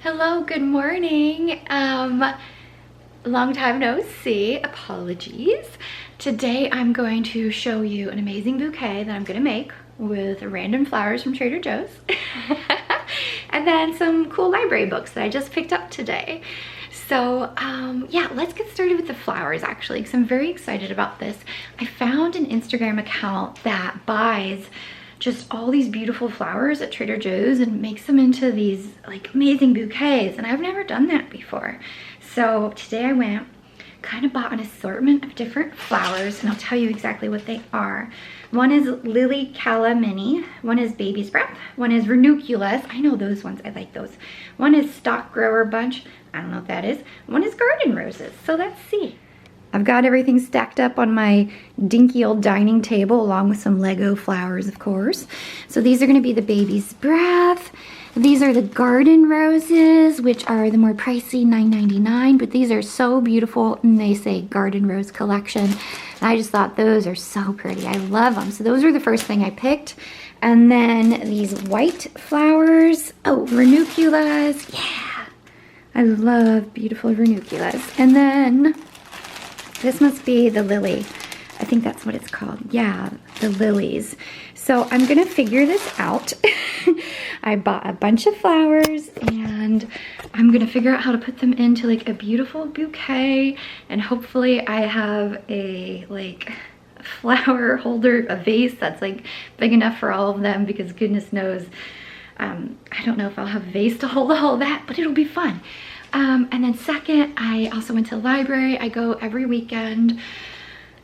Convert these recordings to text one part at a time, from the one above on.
Hello, good morning. Long time no see, apologies. Today I'm going to show you an amazing bouquet that I'm gonna make with random flowers from Trader Joe's. And then some cool library books that I just picked up today. So yeah, let's get started with the flowers actually, because I'm very excited about this. I found an Instagram account that buys just all these beautiful flowers at Trader Joe's and makes them into these like amazing bouquets, and I've never done that before. So today I went, kind of bought an assortment of different flowers, and I'll tell you exactly what they are. One is Lily Calla Mini, one is Baby's Breath, one is Ranunculus, I know those ones, I like those. One is Stock Grower Bunch, I don't know what that is. One is Garden Roses, so let's see. I've got everything stacked up on my dinky old dining table along with some Lego flowers, of course. So these are gonna be the Baby's Breath. These are the Garden Roses, which are the more pricey $9.99, but these are so beautiful, and they say Garden Rose Collection. And I just thought those are so pretty. I love them. So those are the first thing I picked. And then these white flowers. Oh, Ranunculus. Yeah, I love beautiful Ranunculus. And then this must be the lily. I think that's what it's called. Yeah, the lilies. So I'm gonna figure this out. I bought a bunch of flowers and I'm gonna figure out how to put them into like a beautiful bouquet, and hopefully I have a like flower holder, a vase that's like big enough for all of them, because goodness knows, I don't know if I'll have a vase to hold all that, but it'll be fun. And then second, I also went to the library. I go every weekend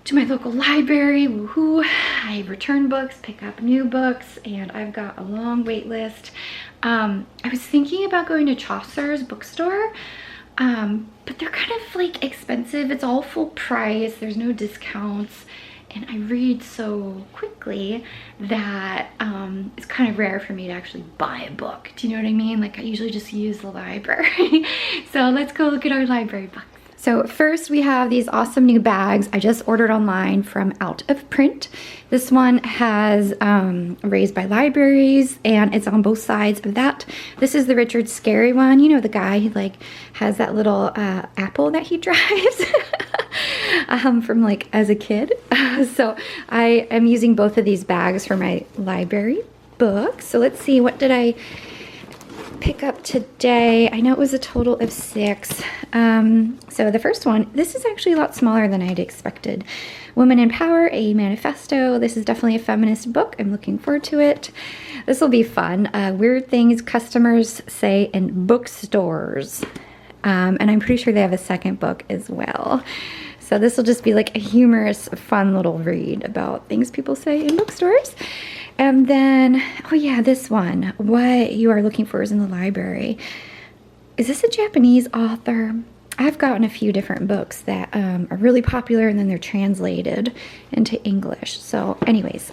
to my local library, woohoo. I return books, pick up new books, and I've got a long wait list. I was thinking about going to Chaucer's bookstore, but they're kind of like expensive. It's all full price, there's no discounts, and I read so quickly that it's kind of rare for me to actually buy a book. Do you know what I mean? Like I usually just use the library. So let's go look at our library books. So first we have these awesome new bags I just ordered online from Out of Print. This one has Raised by Libraries, and it's on both sides of that. This is the Richard Scarry one. You know, the guy who like has that little apple that he drives from like as a kid. So I am using both of these bags for my library books. So let's see, what did I pick up today? I know it was a total of 6. So the first one, this is actually a lot smaller than I'd expected. Women in Power, a Manifesto. This is definitely a feminist book. I'm looking forward to it. This will be fun. Weird things customers say in bookstores. And I'm pretty sure they have a second book as well. So this will just be like a humorous, fun little read about things people say in bookstores. And then, oh yeah, this one, What You Are Looking For Is in the Library. Is this a Japanese author? I've gotten a few different books that are really popular, and then they're translated into English. So anyways,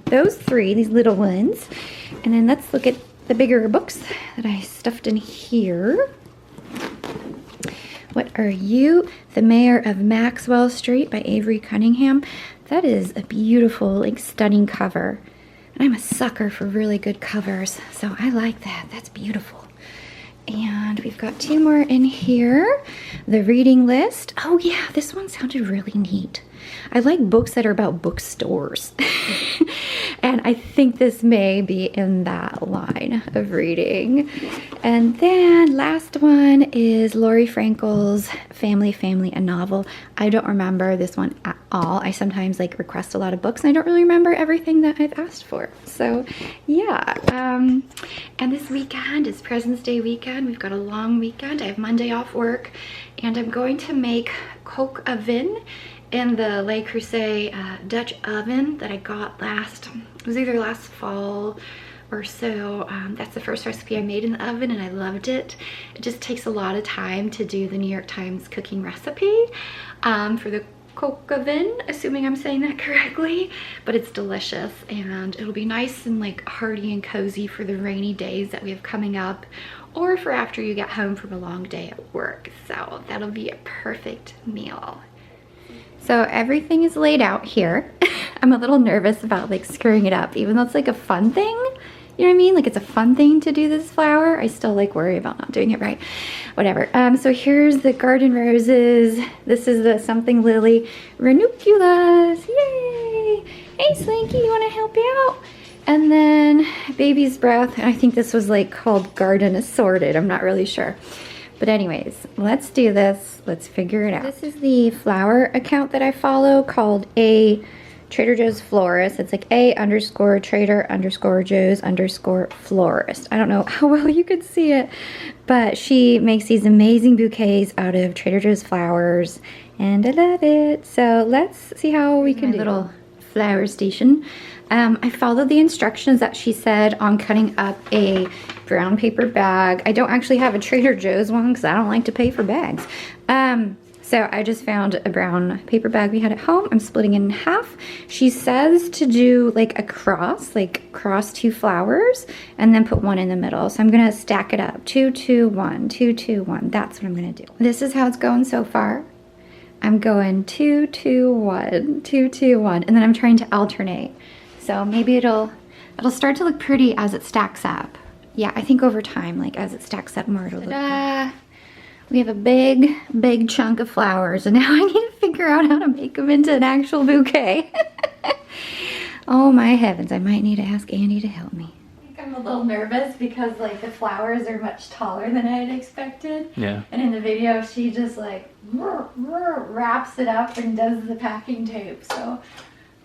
those 3, these little ones. And then let's look at the bigger books that I stuffed in here. What Are You? The Mayor of Maxwell Street by Avery Cunningham. That is a beautiful, like stunning cover. And I'm a sucker for really good covers, so I like that. That's beautiful. And we've got 2 more in here. The Reading List. Oh yeah, this one sounded really neat. I like books that are about bookstores. And I think this may be in that line of reading. And then last one is Lori Frankel's Family, a novel. I don't remember this one at all. I sometimes like request a lot of books and I don't really remember everything that I've asked for. So yeah, and this weekend is President's Day weekend. We've got a long weekend. I have Monday off work, and I'm going to make coq au vin in the Le Creuset Dutch oven that I got it was either last fall or so. That's the first recipe I made in the oven, and I loved it. It just takes a lot of time to do the New York Times cooking recipe for the coq au vin, assuming I'm saying that correctly, but it's delicious, and it'll be nice and like hearty and cozy for the rainy days that we have coming up, or for after you get home from a long day at work. So that'll be a perfect meal. So everything is laid out here. I'm a little nervous about like screwing it up, even though it's like a fun thing. You know what I mean? Like it's a fun thing to do this flower. I still like worry about not doing it right. Whatever. So here's the garden roses. This is the something lily ranunculus. Yay! Hey Slinky, you want to help out? And then baby's breath. I think this was like called garden assorted. I'm not really sure. But anyways, let's do this. Let's figure it out. This is the flower account that I follow called A Trader Joe's Florist. It's like A_Trader_Joe's_florist. I don't know how well you could see it, but she makes these amazing bouquets out of Trader Joe's flowers, and I love it. So let's see how we can do. Little flower station. I followed the instructions that she said on cutting up a brown paper bag. I don't actually have a Trader Joe's one because I don't like to pay for bags. So I just found a brown paper bag we had at home. I'm splitting it in half. She says to do like a cross, like cross 2 flowers and then put 1 in the middle. So I'm gonna stack it up, 2, 2, 1, 2, 2, 1. That's what I'm gonna do. This is how it's going so far. I'm going 2, 2, 1, 2, 2, 1, and then I'm trying to alternate. So maybe it'll start to look pretty as it stacks up. Yeah, I think over time, like as it stacks up more, it'll look pretty. We have a big chunk of flowers, and now I need to figure out how to make them into an actual bouquet. Oh my heavens, I might need to ask Andy to help me. I think I'm a little nervous because like the flowers are much taller than I had expected. Yeah. And in the video, she just like wraps it up and does the packing tape, so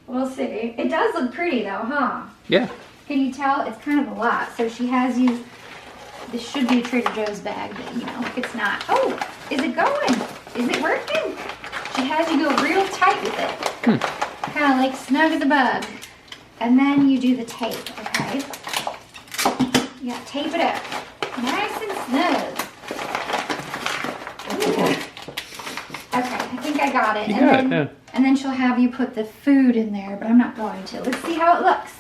we'll see. It does look pretty though, huh? Yeah. Can you tell? It's kind of a lot. So she has you. This should be a Trader Joe's bag, but you know, it's not. Oh, is it going? Is it working? She has you go real tight with it. Kind of like snug as a bug. And then you do the tape, okay? You gotta tape it up. Nice and snug. Okay, I think I got it. You got it, yeah. And then she'll have you put the food in there, but I'm not going to. Let's see how it looks.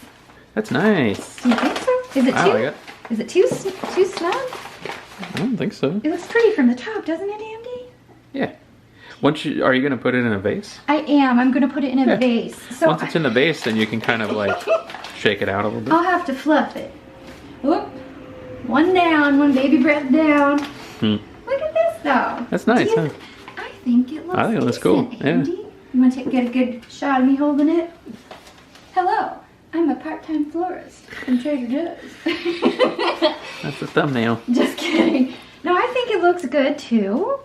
That's nice. Do you think so? Is it I like it. Is it too snug? I don't think so. It looks pretty from the top, doesn't it, Andy? Yeah. Are you going to put it in a vase? I am. I'm going to put it in a vase. So once it's in the vase, then you can kind of like shake it out a little bit. I'll have to fluff it. Whoop. 1 down, 1 baby breath down. Look at this, though. That's nice, huh? I think it looks cool. Andy. Yeah. You want to get a good shot of me holding it? Hello. I'm a part-time florist from Trader Joe's. That's the thumbnail. Just kidding. No, I think it looks good too.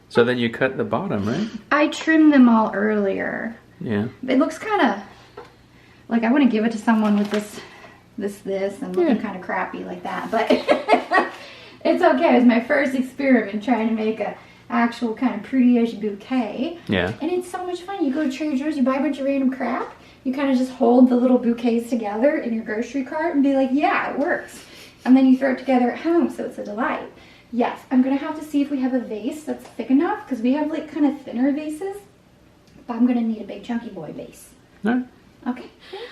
So then you cut the bottom, right? I trimmed them all earlier. Yeah. It looks kind of like I want to give it to someone with this and looking kind of crappy like that. But it's okay. It was my first experiment trying to make a actual kind of pretty-ish bouquet. Yeah. And it's so much fun. You go to Trader Joe's, you buy a bunch of random crap. You kind of just hold the little bouquets together in your grocery cart and be like, yeah, it works. And then you throw it together at home, so it's a delight. Yes, I'm going to have to see if we have a vase that's thick enough, because we have like kind of thinner vases. But I'm going to need a big chunky boy vase. All right. Okay.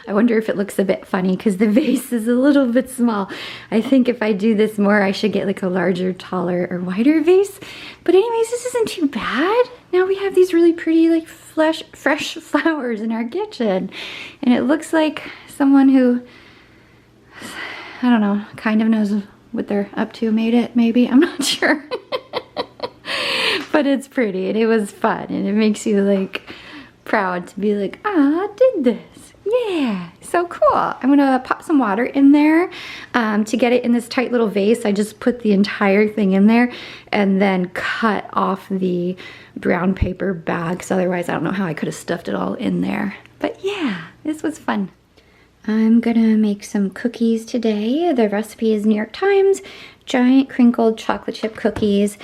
I wonder if it looks a bit funny because the vase is a little bit small. I think if I do this more, I should get like a larger, taller, or wider vase. But anyways, this isn't too bad. Now we have these really pretty, like fresh flowers in our kitchen. And it looks like someone who, I don't know, kind of knows what they're up to made it, maybe. I'm not sure. But it's pretty and it was fun. And it makes you like proud to be like, ah, I did this. Yeah, so cool. I'm gonna pop some water in there to get it in this tight little vase. I just put the entire thing in there and then cut off the brown paper bag, because otherwise I don't know how I could have stuffed it all in there. But yeah, this was fun. I'm gonna make some cookies today. The recipe is New York Times, giant crinkled chocolate chip cookies.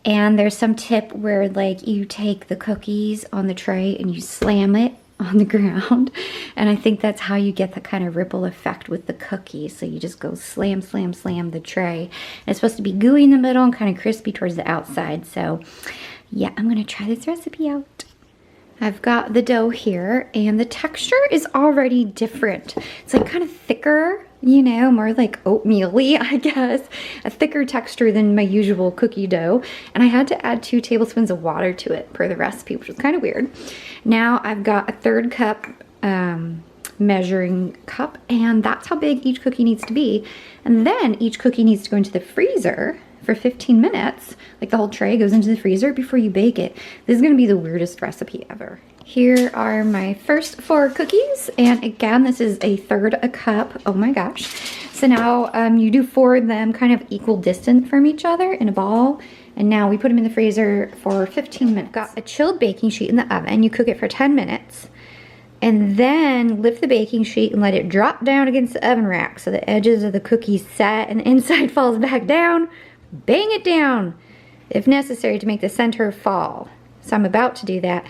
And there's some tip where like you take the cookies on the tray and you slam it on the ground. And I think that's how you get the kind of ripple effect with the cookies. So you just go slam, slam, slam the tray. And it's supposed to be gooey in the middle and kind of crispy towards the outside. So yeah, I'm gonna try this recipe out. I've got the dough here and the texture is already different. It's like kind of thicker, you know, more like oatmeal-y, I guess. A thicker texture than my usual cookie dough. And I had to add 2 tablespoons of water to it per the recipe, which was kind of weird. Now I've got a 1/3 cup measuring cup, and that's how big each cookie needs to be. And then each cookie needs to go into the freezer for 15 minutes. Like the whole tray goes into the freezer before you bake it. This is gonna be the weirdest recipe ever. Here are my first 4 cookies, and again, this is 1/3 a cup. Oh my gosh. So now you do 4 of them kind of equal distant from each other in a ball, and now we put them in the freezer for 15 minutes. Got a chilled baking sheet in the oven. You cook it for 10 minutes, and then lift the baking sheet and let it drop down against the oven rack so the edges of the cookies set and the inside falls back down. Bang it down if necessary to make the center fall. So I'm about to do that.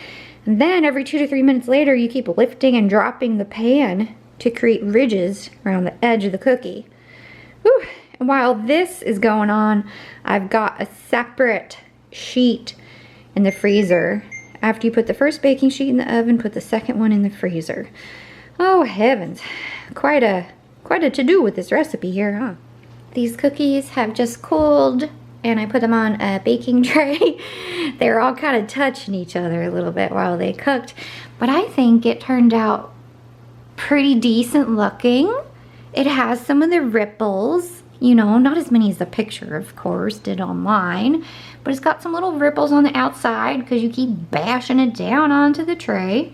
And then every 2 to 3 minutes later, you keep lifting and dropping the pan to create ridges around the edge of the cookie. Whew. And while this is going on, I've got a separate sheet in the freezer. After you put the first baking sheet in the oven, put the second one in the freezer. Oh heavens, quite a to-do with this recipe here, huh? These cookies have just cooled, and I put them on a baking tray. They were all kind of touching each other a little bit while they cooked, but I think it turned out pretty decent looking. It has some of the ripples, you know, not as many as the picture, of course, did online, but it's got some little ripples on the outside because you keep bashing it down onto the tray.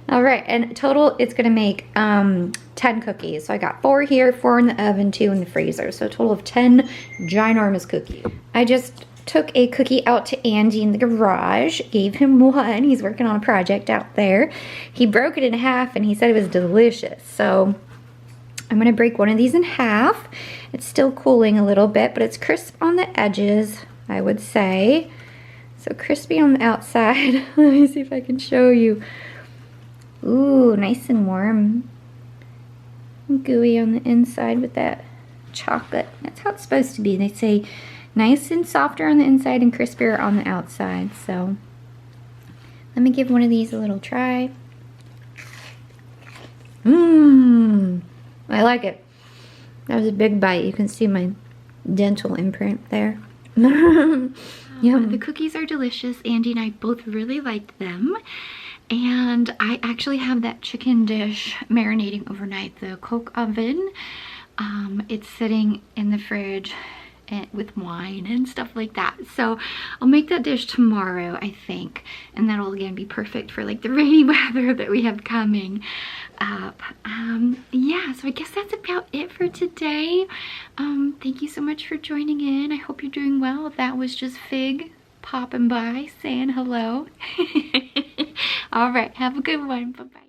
All right, and total it's gonna make 10 cookies. So I got 4 here, 4 in the oven, 2 in the freezer. So a total of 10 ginormous cookies. I just took a cookie out to Andy in the garage, gave him one. He's working on a project out there. He broke it in half and he said it was delicious. So I'm gonna break one of these in half. It's still cooling a little bit, but it's crisp on the edges, I would say. So crispy on the outside. Let me see if I can show you. Ooh, nice and warm. And gooey on the inside with that chocolate. That's how it's supposed to be. They say nice and softer on the inside and crispier on the outside. So let me give one of these a little try. Mmm, I like it. That was a big bite. You can see my dental imprint there. Yum. The cookies are delicious. Andy and I both really liked them. And I actually have that chicken dish marinating overnight, the Coke oven. It's sitting in the fridge with wine and stuff like that. So I'll make that dish tomorrow, I think. And that'll again be perfect for like the rainy weather that we have coming up. Yeah, so I guess that's about it for today. Thank you so much for joining in. I hope you're doing well. That was just Fig popping by saying hello. All right, have a good one. Bye-bye.